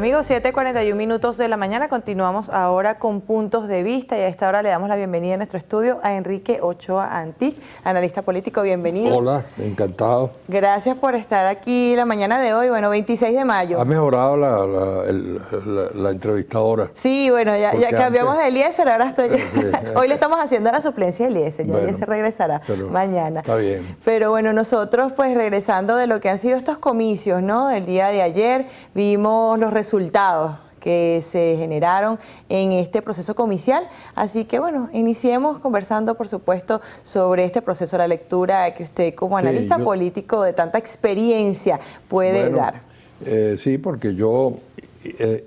Amigos, 7:41 minutos de la mañana, continuamos ahora con Puntos de Vista y a esta hora le damos la bienvenida a nuestro estudio a Enrique Ochoa Antich, analista político, bienvenido. Hola, encantado. Gracias por estar aquí la mañana de hoy, bueno, 26 de mayo. Ha mejorado la entrevistadora. Sí, bueno, ya cambiamos de Eliezer, ahora estoy... Hoy le estamos haciendo la suplencia de Eliezer, ya Eliezer regresará mañana. Está bien. Pero bueno, nosotros pues regresando de lo que han sido estos comicios, ¿no? El día de ayer vimos los resultados que se generaron en este proceso comicial. Así que bueno, iniciemos conversando, por supuesto, sobre este proceso, la lectura que usted como analista político de tanta experiencia puede dar. Sí, porque yo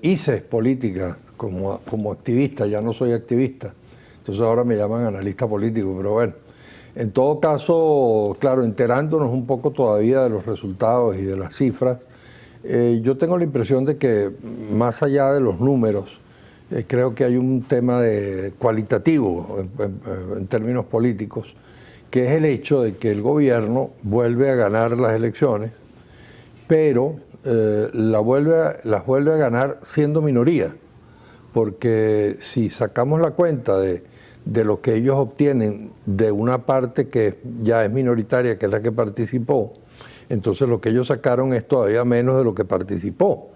hice política como activista, ya no soy activista. Entonces ahora me llaman analista político, pero bueno. En todo caso, claro, enterándonos un poco todavía de los resultados y de las cifras, yo tengo la impresión de que más allá de los números, creo que hay un tema cualitativo en términos políticos, que es el hecho de que el gobierno vuelve a ganar las elecciones, pero las vuelve a ganar siendo minoría, porque si sacamos la cuenta de lo que ellos obtienen de una parte que ya es minoritaria, que es la que participó, entonces lo que ellos sacaron es todavía menos de lo que participó.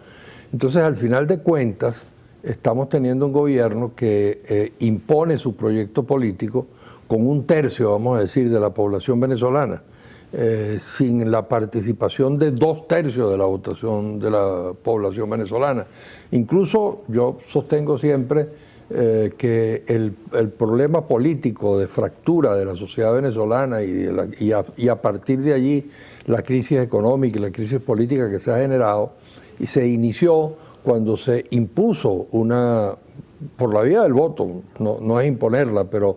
Entonces, al final de cuentas, estamos teniendo un gobierno que impone su proyecto político con un tercio, vamos a decir, de la población venezolana, sin la participación de 2/3 de la votación de la población venezolana. Incluso yo sostengo siempre que el problema político de fractura de la sociedad venezolana y a partir de allí la crisis económica y la crisis política que se ha generado y se inició cuando se impuso por la vía del voto, no es imponerla, pero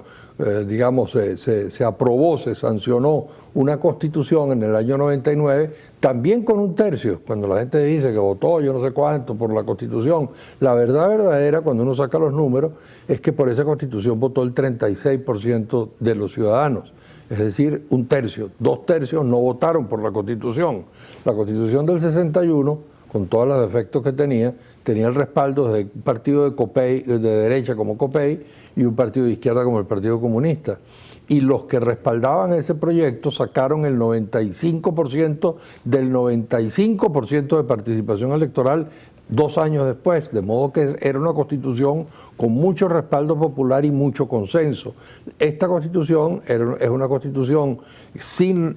digamos se aprobó, se sancionó una constitución en el año 99, también con un tercio. Cuando la gente dice que votó yo no sé cuánto por la constitución, la verdad verdadera, cuando uno saca los números, es que por esa constitución votó el 36% de los ciudadanos. Es decir, un tercio, 2/3 no votaron por la constitución. La constitución del 61, con todos los defectos que tenía el respaldo de un partido de COPEI, de derecha como COPEI, y un partido de izquierda como el Partido Comunista. Y los que respaldaban ese proyecto sacaron el 95% del 95% de participación electoral 2 años después, de modo que era una constitución con mucho respaldo popular y mucho consenso. Esta constitución es una constitución sin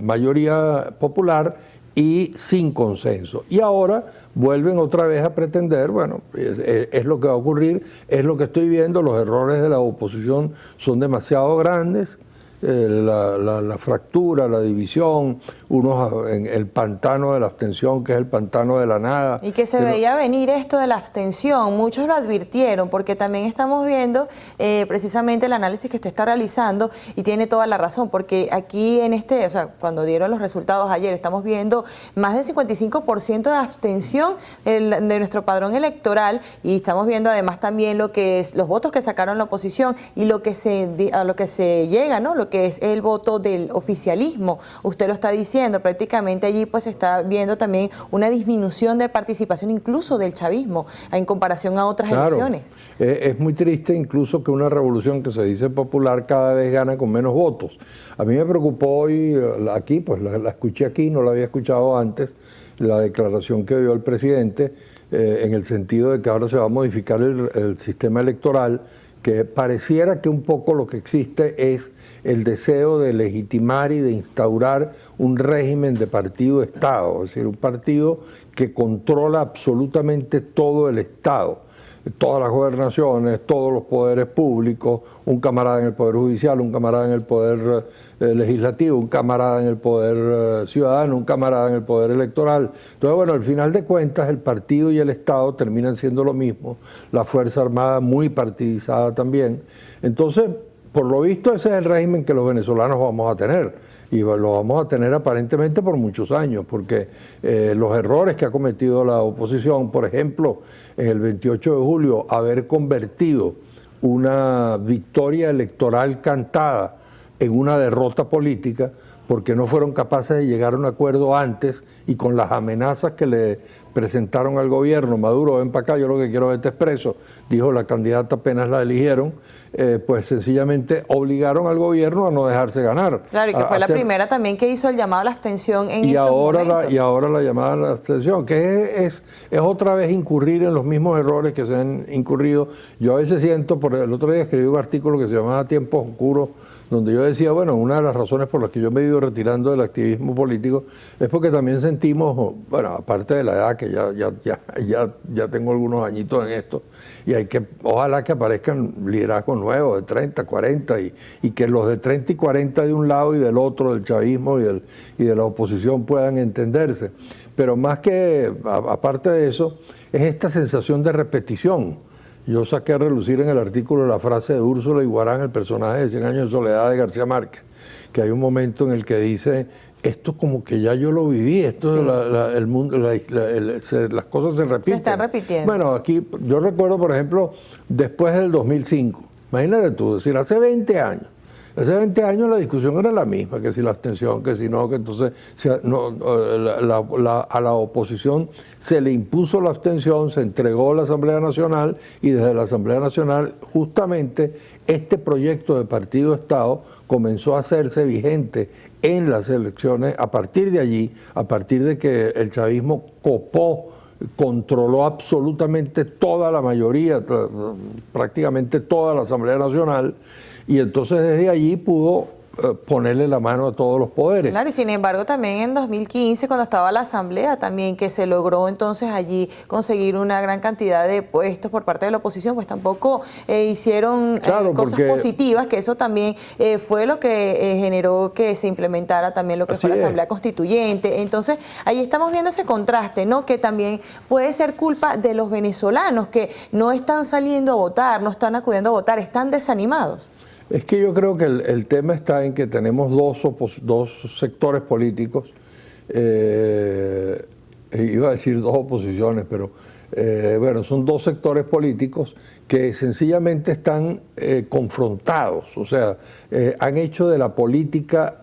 mayoría popular y sin consenso. Y ahora vuelven otra vez a pretender, bueno, es lo que va a ocurrir, es lo que estoy viendo, los errores de la oposición son demasiado grandes, la fractura, la división, unos en el pantano de la abstención, que es el pantano de la nada. Y que se veía venir esto de la abstención, muchos lo advirtieron, porque también estamos viendo precisamente el análisis que usted está realizando y tiene toda la razón, porque aquí o sea, cuando dieron los resultados ayer, estamos viendo más del 55% de abstención de nuestro padrón electoral y estamos viendo además también lo que es los votos que sacaron la oposición y a lo que se llega, ¿no? Lo que es el voto del oficialismo. Usted lo está diciendo, prácticamente allí pues se está viendo también una disminución de participación incluso del chavismo en comparación a otras elecciones. Es muy triste incluso que una revolución que se dice popular cada vez gana con menos votos. A mí me preocupó hoy aquí, pues la escuché aquí, no la había escuchado antes, la declaración que dio el presidente en el sentido de que ahora se va a modificar el sistema electoral, que pareciera que un poco lo que existe es el deseo de legitimar y de instaurar un régimen de partido-Estado, es decir, un partido que controla absolutamente todo el Estado, todas las gobernaciones, todos los poderes públicos, un camarada en el Poder Judicial, un camarada en el Poder Legislativo, un camarada en el Poder Ciudadano, un camarada en el Poder Electoral. Entonces, bueno, al final de cuentas, el partido y el Estado terminan siendo lo mismo, la Fuerza Armada muy partidizada también. Entonces, por lo visto, ese es el régimen que los venezolanos vamos a tener, y lo vamos a tener aparentemente por muchos años, porque los errores que ha cometido la oposición, por ejemplo, en el 28 de julio, haber convertido una victoria electoral cantada en una derrota política porque no fueron capaces de llegar a un acuerdo antes y con las amenazas que le presentaron al gobierno. Maduro, ven para acá, yo lo que quiero es verte expreso, dijo la candidata apenas la eligieron, pues sencillamente obligaron al gobierno a no dejarse ganar. Claro, y que fue la primera también que hizo el llamado a la abstención en estos momentos. Y ahora la llamada a la abstención, que es otra vez incurrir en los mismos errores que se han incurrido. Yo a veces siento, por el otro día escribí un artículo que se llamaba Tiempos Oscuros, donde yo decía, bueno, una de las razones por las que yo me he ido retirando del activismo político es porque también sentimos, bueno, aparte de la edad, que ya tengo algunos añitos en esto, y ojalá que aparezcan liderazgos nuevos de 30, 40, y que los de 30 y 40 de un lado y del otro, del chavismo y de la oposición, puedan entenderse. Pero más que, aparte de eso, es esta sensación de repetición. Yo saqué a relucir en el artículo la frase de Úrsula Iguarán, el personaje de 100 años de soledad de García Márquez, que hay un momento en el que dice, esto como que ya yo lo viví, esto sí. El mundo, las cosas se repiten. Se están repitiendo. Bueno, aquí yo recuerdo, por ejemplo, después del 2005, imagínate tú, es decir, hace 20 años. Hace 20 años la discusión era la misma, que si la abstención, que si no, que entonces a la oposición se le impuso la abstención, se entregó a la Asamblea Nacional y desde la Asamblea Nacional justamente este proyecto de partido-Estado comenzó a hacerse vigente en las elecciones. A partir de allí, a partir de que el chavismo controló absolutamente toda la mayoría, prácticamente toda la Asamblea Nacional, y entonces desde allí pudo ponerle la mano a todos los poderes. Claro, y sin embargo también en 2015, cuando estaba la Asamblea, también que se logró entonces allí conseguir una gran cantidad de puestos por parte de la oposición, pues tampoco hicieron cosas positivas, que eso también fue lo que generó que se implementara también lo que fue la Asamblea Constituyente. Entonces, ahí estamos viendo ese contraste, ¿no? Que también puede ser culpa de los venezolanos que no están saliendo a votar, no están acudiendo a votar, están desanimados. Es que yo creo que el tema está en que tenemos dos sectores políticos, iba a decir dos oposiciones, pero bueno, son dos sectores políticos que sencillamente están confrontados, o sea, han hecho de la política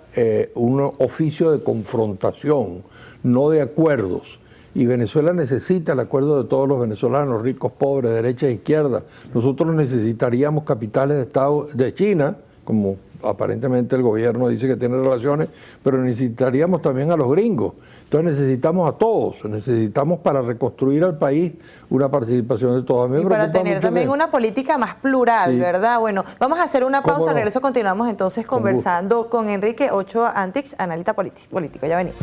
un oficio de confrontación, no de acuerdos. Y Venezuela necesita el acuerdo de todos los venezolanos, ricos, pobres, derecha e izquierda. Nosotros necesitaríamos capitales de Estado de China, como aparentemente el gobierno dice que tiene relaciones, pero necesitaríamos también a los gringos. Entonces necesitamos a todos, necesitamos para reconstruir al país una participación de todos. Y para tener también una política más plural, sí. ¿Verdad? Bueno, vamos a hacer una pausa, no? Regreso, continuamos entonces conversando con Enrique Ochoa Antix, analista político. Ya venimos.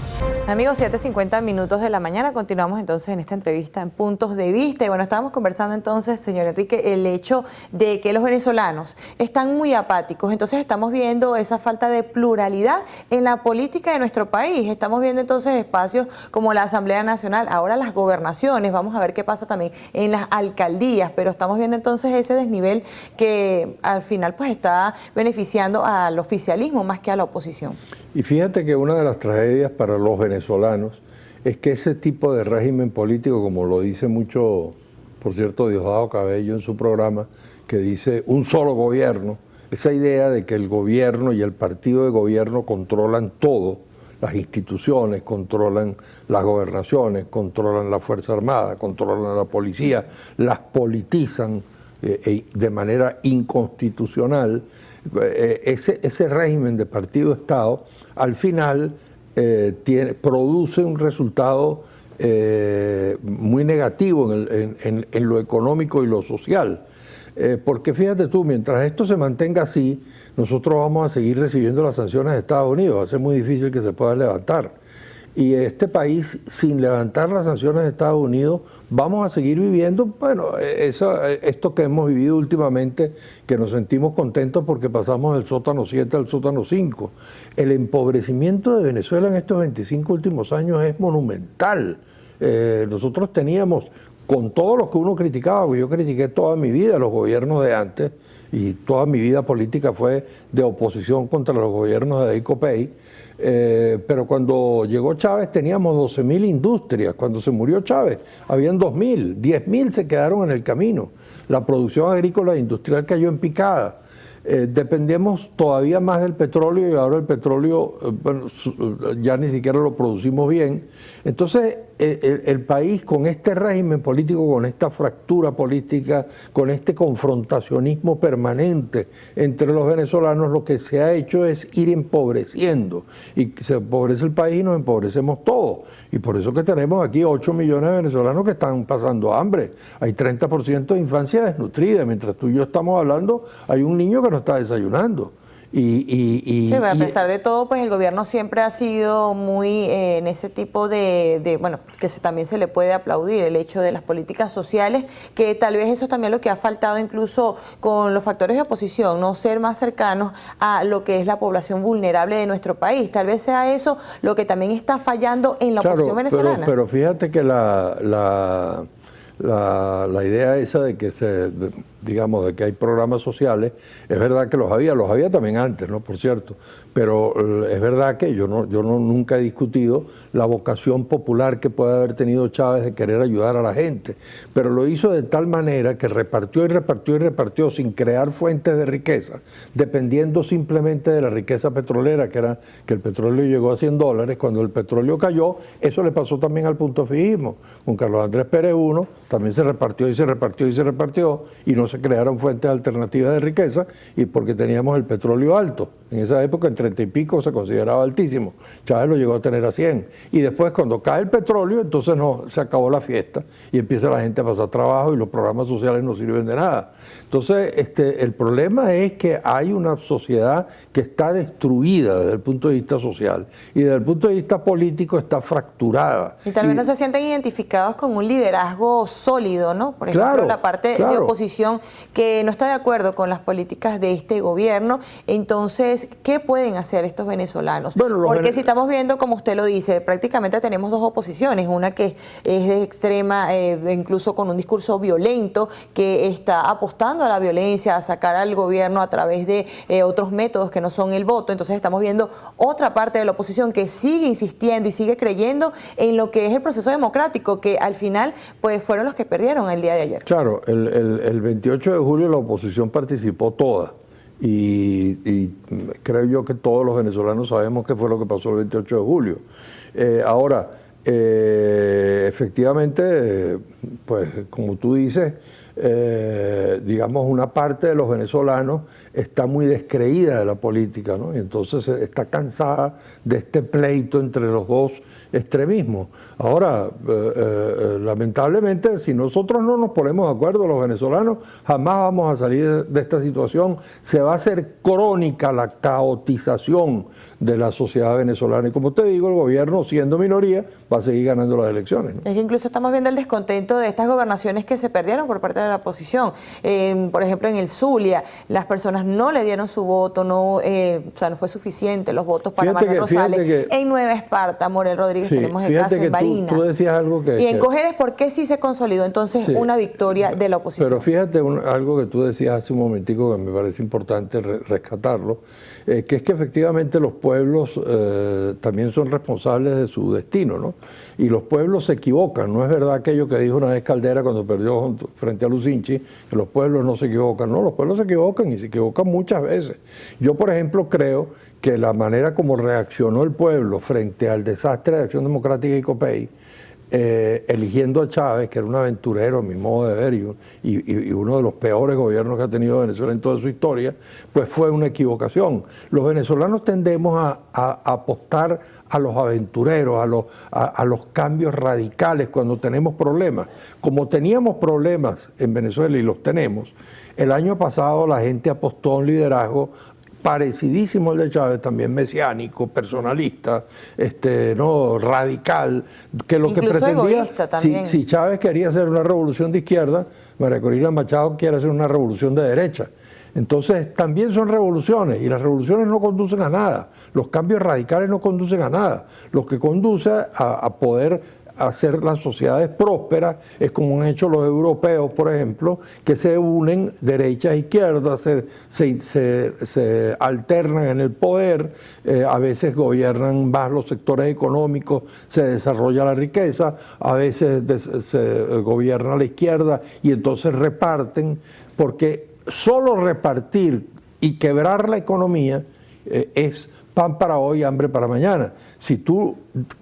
Amigos, 7:50 minutos de la mañana, continuamos entonces en esta entrevista en Puntos de Vista. Y bueno, estábamos conversando entonces, señor Enrique, el hecho de que los venezolanos están muy apáticos, entonces estamos viendo esa falta de pluralidad en la política de nuestro país. Estamos viendo entonces espacios como la Asamblea Nacional, ahora las gobernaciones, vamos a ver qué pasa también en las alcaldías, pero estamos viendo entonces ese desnivel que al final pues está beneficiando al oficialismo más que a la oposición. Y fíjate que una de las tragedias para los venezolanos es que ese tipo de régimen político, como lo dice mucho, por cierto, Diosdado Cabello en su programa, que dice un solo gobierno, esa idea de que el gobierno y el partido de gobierno controlan todo, las instituciones, controlan las gobernaciones, controlan la Fuerza Armada, controlan la policía, las politizan de manera inconstitucional, ese régimen de partido-Estado al final produce un resultado muy negativo en lo económico y lo social. Porque fíjate tú, mientras esto se mantenga así, nosotros vamos a seguir recibiendo las sanciones de Estados Unidos. Va a ser muy difícil que se puedan levantar. Y este país, sin levantar las sanciones de Estados Unidos, vamos a seguir viviendo, bueno, esto que hemos vivido últimamente, que nos sentimos contentos porque pasamos del sótano 7 al sótano 5. El empobrecimiento de Venezuela en estos 25 últimos años es monumental. Nosotros teníamos, con todo lo que uno criticaba, porque yo critiqué toda mi vida los gobiernos de antes, y toda mi vida política fue de oposición contra los gobiernos de Daico Pey, pero cuando llegó Chávez teníamos 12.000 industrias. Cuando se murió Chávez habían 2.000, 10.000 se quedaron en el camino. La producción agrícola e industrial cayó en picada. dependemos todavía más del petróleo y ahora el petróleo bueno, ya ni siquiera lo producimos bien. Entonces el país con este régimen político, con esta fractura política, con este confrontacionismo permanente entre los venezolanos, lo que se ha hecho es ir empobreciendo y se empobrece el país y nos empobrecemos todos. Y por eso que tenemos aquí 8 millones de venezolanos que están pasando hambre. Hay 30% de infancia desnutrida. Mientras tú y yo estamos hablando, hay un niño que no está desayunando. Sí, a pesar de todo, pues el gobierno siempre ha sido muy en ese tipo bueno, que también se le puede aplaudir el hecho de las políticas sociales, que tal vez eso es también lo que ha faltado incluso con los factores de oposición, no ser más cercanos a lo que es la población vulnerable de nuestro país. Tal vez sea eso lo que también está fallando en la oposición venezolana. Pero fíjate que la idea esa de que digamos, de que hay programas sociales, es verdad que los había también antes, ¿no? Por cierto, pero es verdad que yo nunca he discutido la vocación popular que puede haber tenido Chávez de querer ayudar a la gente, pero lo hizo de tal manera que repartió y repartió y repartió sin crear fuentes de riqueza, dependiendo simplemente de la riqueza petrolera, que era que el petróleo llegó a $100, cuando el petróleo cayó, eso le pasó también al punto fijismo, con Carlos Andrés Pérez I, también se repartió y se repartió y se repartió, y no se crearon fuentes alternativas de riqueza, y porque teníamos el petróleo alto. En esa época en 30 y pico se consideraba altísimo. Chávez lo llegó a tener a 100. Y después cuando cae el petróleo, entonces no, se acabó la fiesta y empieza la gente a pasar trabajo y los programas sociales no sirven de nada. Entonces el problema es que hay una sociedad que está destruida desde el punto de vista social y desde el punto de vista político está fracturada. Y tal vez no se sienten identificados con un liderazgo sólido, ¿no? Por ejemplo, la parte de oposición que no está de acuerdo con las políticas de este gobierno. Entonces, ¿qué pueden hacer estos venezolanos? Bueno, porque si estamos viendo, como usted lo dice, prácticamente tenemos dos oposiciones, una que es de extrema, incluso con un discurso violento, que está apostando a la violencia, a sacar al gobierno a través de otros métodos que no son el voto. Entonces estamos viendo otra parte de la oposición que sigue insistiendo y sigue creyendo en lo que es el proceso democrático, que al final pues fueron los que perdieron el día de ayer. Claro, el 28 de julio la oposición participó toda. Y creo yo que todos los venezolanos sabemos qué fue lo que pasó el 28 de julio. Ahora, efectivamente, pues como tú dices, digamos, una parte de los venezolanos está muy descreída de la política, ¿no? Y entonces está cansada de este pleito entre los dos extremismos. Ahora, lamentablemente, si nosotros no nos ponemos de acuerdo, los venezolanos, jamás vamos a salir de esta situación. Se va a hacer crónica la caotización de la sociedad venezolana. Y como te digo, el gobierno, siendo minoría, va a seguir ganando las elecciones, ¿no? Es que incluso estamos viendo el descontento de estas gobernaciones que se perdieron por parte de la oposición. Por ejemplo, en el Zulia, las personas no le dieron su voto, o sea, no fue suficiente los votos para Manuel Rosales. En Nueva Esparta, Morel Rodríguez, sí, tenemos el caso en Barinas. Tú decías algo que... Y en Cojedes, ¿por qué sí se consolidó entonces una victoria de la oposición? Pero fíjate algo que tú decías hace un momentico que me parece importante rescatarlo, que es que efectivamente los pueblos también son responsables de su destino, ¿no? Y los pueblos se equivocan. No es verdad aquello que dijo una vez Caldera cuando perdió frente a Lucinchi, que los pueblos no se equivocan. No, los pueblos se equivocan y se equivocan muchas veces. Yo, por ejemplo, creo que la manera como reaccionó el pueblo frente al desastre de Acción Democrática y COPEI, eligiendo a Chávez, que era un aventurero a mi modo de ver y uno de los peores gobiernos que ha tenido Venezuela en toda su historia, pues fue una equivocación. Los venezolanos tendemos a apostar a los aventureros, a los cambios radicales cuando tenemos problemas. Como teníamos problemas en Venezuela y los tenemos, el año pasado la gente apostó a un liderazgo parecidísimo al de Chávez, también mesiánico, personalista, no radical, que lo incluso que pretendía, si Chávez quería hacer una revolución de izquierda, María Corina Machado quiere hacer una revolución de derecha. Entonces también son revoluciones y las revoluciones no conducen a nada, los cambios radicales no conducen a nada, lo que conduce a poder hacer las sociedades prósperas es como han hecho los europeos, por ejemplo, que se unen derechas e izquierdas, se alternan en el poder, a veces gobiernan más los sectores económicos, se desarrolla la riqueza, a veces se gobierna la izquierda y entonces reparten, porque solo repartir Y quebrar la economía es pan para hoy, hambre para mañana. Si tú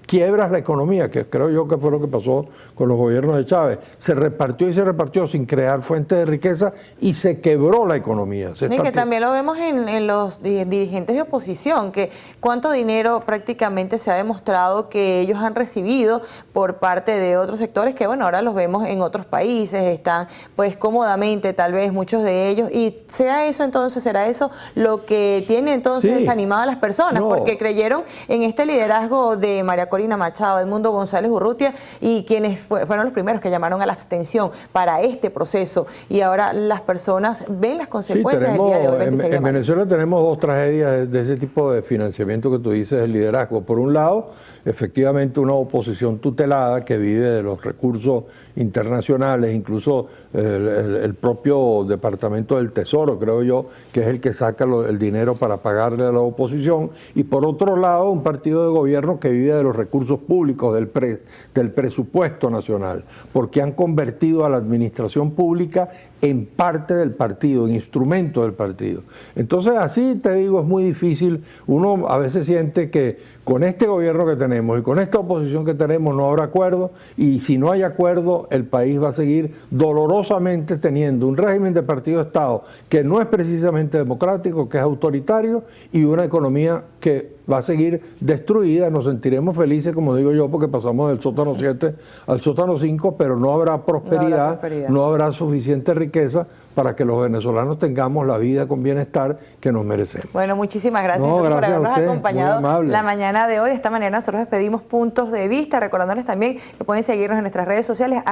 quiebras la economía, que creo yo que fue lo que pasó con los gobiernos de Chávez, se repartió y se repartió sin crear fuentes de riqueza y se quebró la economía. Y que también lo vemos en los dirigentes de oposición, que cuánto dinero prácticamente se ha demostrado que ellos han recibido por parte de otros sectores que, bueno, ahora los vemos en otros países, están pues cómodamente tal vez muchos de ellos, y sea eso entonces, será eso lo que tiene entonces desanimado a las personas, porque creyeron en este liderazgo de María Corina Machado, Edmundo González Urrutia, y quienes fueron los primeros que llamaron a la abstención para este proceso, y ahora las personas ven las consecuencias del día de hoy. En Venezuela tenemos dos tragedias de ese tipo de financiamiento que tú dices del liderazgo. Por un lado, efectivamente una oposición tutelada que vive de los recursos internacionales, incluso el propio Departamento del Tesoro, creo yo, que es el que saca el dinero para pagarle a la oposición, y por otro lado un partido de gobierno que vive de los recursos públicos, del presupuesto nacional, porque han convertido a la administración pública en parte del partido, en instrumento del partido. Entonces, así te digo, es muy difícil. Uno a veces siente que con este gobierno que tenemos y con esta oposición que tenemos no habrá acuerdo, y si no hay acuerdo, el país va a seguir dolorosamente teniendo un régimen de partido-estado que no es precisamente democrático, que es autoritario, y una economía que va a seguir destruida. Nos sentiremos felices, como digo yo, porque pasamos del sótano 7 al sótano 5, pero no habrá prosperidad, no habrá suficiente riqueza para que los venezolanos tengamos la vida con bienestar que nos merecemos. Bueno, muchísimas gracias, por habernos acompañado la mañana de hoy. De esta manera nosotros despedimos Puntos de Vista, recordándoles también que pueden seguirnos en nuestras redes sociales,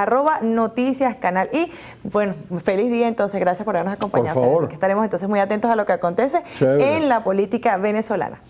@noticiascanal. Y bueno, feliz día entonces, gracias por habernos acompañado. Por favor. Estaremos entonces muy atentos a lo que acontece en la política venezolana.